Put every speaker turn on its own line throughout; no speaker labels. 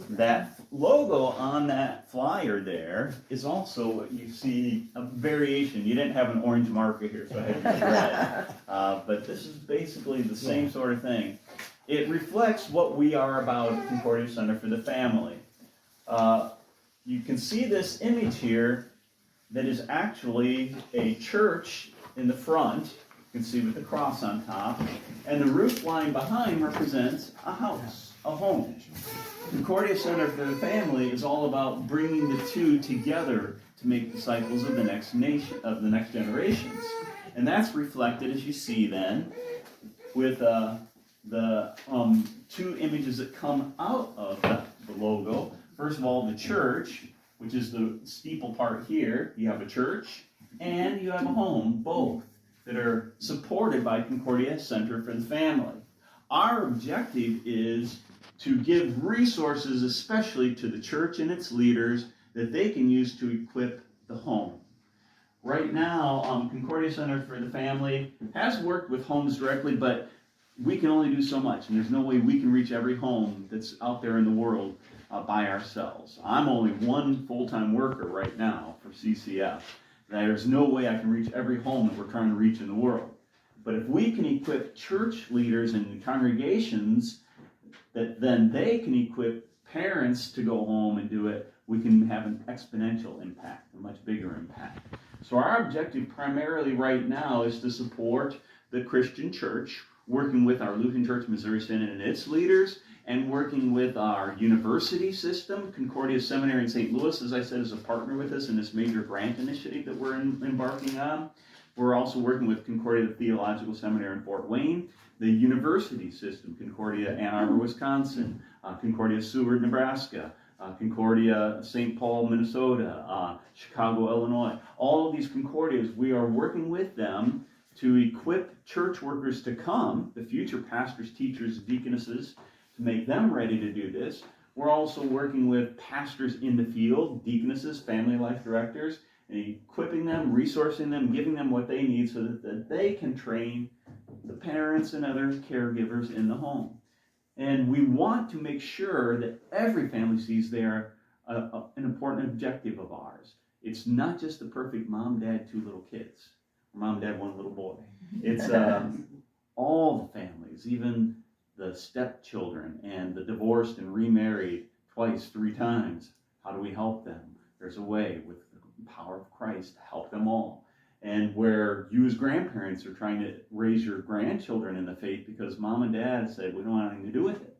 That logo on that flyer there is also what you see, a variation. You didn't have an orange marker here, so I had to use red. But this is basically the same sort of thing. It reflects what we are about at Concordia Center for the Family. You can see this image here that is actually a church in the front. You can see with the cross on top. And the roof line behind represents a house, a home. Concordia Center for the Family is all about bringing the two together to make disciples of the next nation, of the next generations. And that's reflected, as you see then, with the two images that come out of the logo. First of all, the church, which is the steeple part here. You have a church and you have a home, both, that are supported by Concordia Center for the Family. Our objective is to give resources, especially to the church and its leaders, that they can use to equip the home. Right now, Concordia Center for the Family has worked with homes directly, but we can only do so much, and there's no way we can reach every home that's out there in the world by ourselves. I'm only one full-time worker right now for CCF. There's no way I can reach every home that we're trying to reach in the world. But if we can equip church leaders and congregations, that then they can equip parents to go home and do it, we can have an exponential impact, a much bigger impact. So our objective primarily right now is to support the Christian church, working with our Lutheran Church Missouri Synod and its leaders, and working with our university system. Concordia Seminary in St. Louis, as I said, is a partner with us in this major grant initiative that we're embarking on. We're also working with Concordia Theological Seminary in Fort Wayne, the university system, Concordia Ann Arbor, Wisconsin, Concordia Seward, Nebraska, Concordia St. Paul, Minnesota, Chicago, Illinois. All of these Concordias, we are working with them to equip church workers to come, the future pastors, teachers, deaconesses, to make them ready to do this. We're also working with pastors in the field, deaconesses, family life directors, and equipping them, resourcing them, giving them what they need so that they can train the parents and other caregivers in the home. And we want to make sure that every family sees they're an important objective of ours. It's not just the perfect mom, dad, two little kids. Mom, dad, one little boy. It's all the families, even the stepchildren and the divorced and remarried twice, 3 times. How do we help them? There's a way with the power of Christ to help them all. And where you as grandparents are trying to raise your grandchildren in the faith because mom and dad said, we don't want anything to do with it.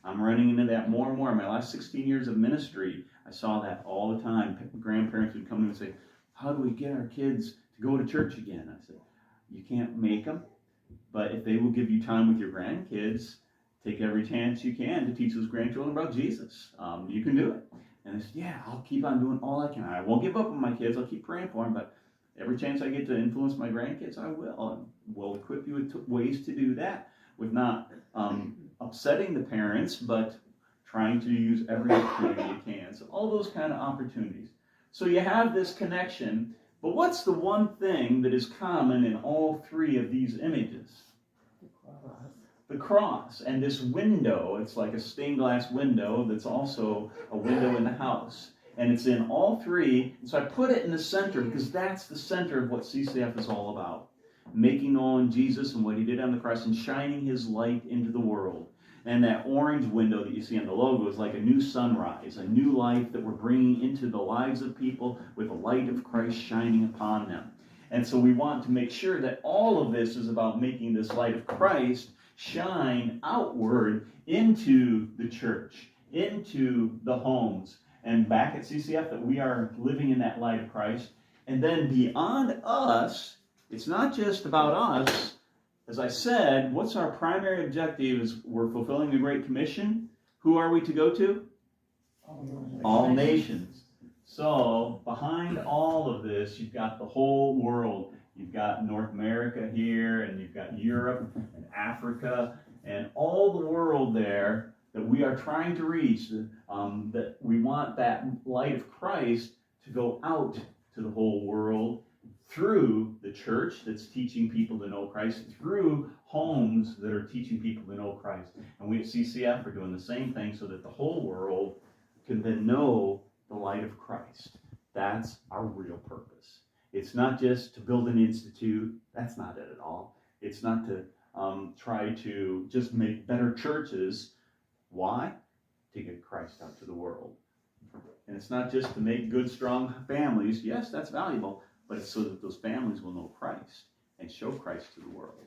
I'm running into that more and more. In my last 16 years of ministry, I saw that all the time. Grandparents would come in and say, how do we get our kids to go to church again? I said, you can't make them, but if they will give you time with your grandkids, take every chance you can to teach those grandchildren about Jesus. You can do it. And I said, yeah, I'll keep on doing all I can. I won't give up on my kids. I'll keep praying for them, but every chance I get to influence my grandkids, I will. And we'll equip you with ways to do that with not upsetting the parents, but trying to use every opportunity you can. So all those kind of opportunities. So you have this connection, but what's the one thing that is common in all 3 of these images? The cross. And this window, it's like a stained glass window that's also a window in the house. And it's in all 3. And so I put it in the center because that's the center of what CCF is all about. Making known Jesus and what he did on the cross and shining his light into the world. And that orange window that you see on the logo is like a new sunrise, a new life that we're bringing into the lives of people with the light of Christ shining upon them. And so we want to make sure that all of this is about making this light of Christ shine outward into the church, into the homes, and back at CCF, that we are living in that light of Christ. And then beyond us, it's not just about us. As I said, what's our primary objective is we're fulfilling the Great Commission. Who are we to go to? All nations. So behind all of this, you've got the whole world. You've got North America here, and you've got Europe and Africa, and all the world there that we are trying to reach, that we want that light of Christ to go out to the whole world through the church that's teaching people to know Christ, through homes that are teaching people to know Christ. And we at CCF are doing the same thing so that the whole world can then know the light of Christ. That's our real purpose. It's not just to build an institute. That's not it at all. It's not to try to just make better churches. Why? To get Christ out to the world. And it's not just to make good, strong families. Yes, that's valuable, but it's so that those families will know Christ and show Christ to the world.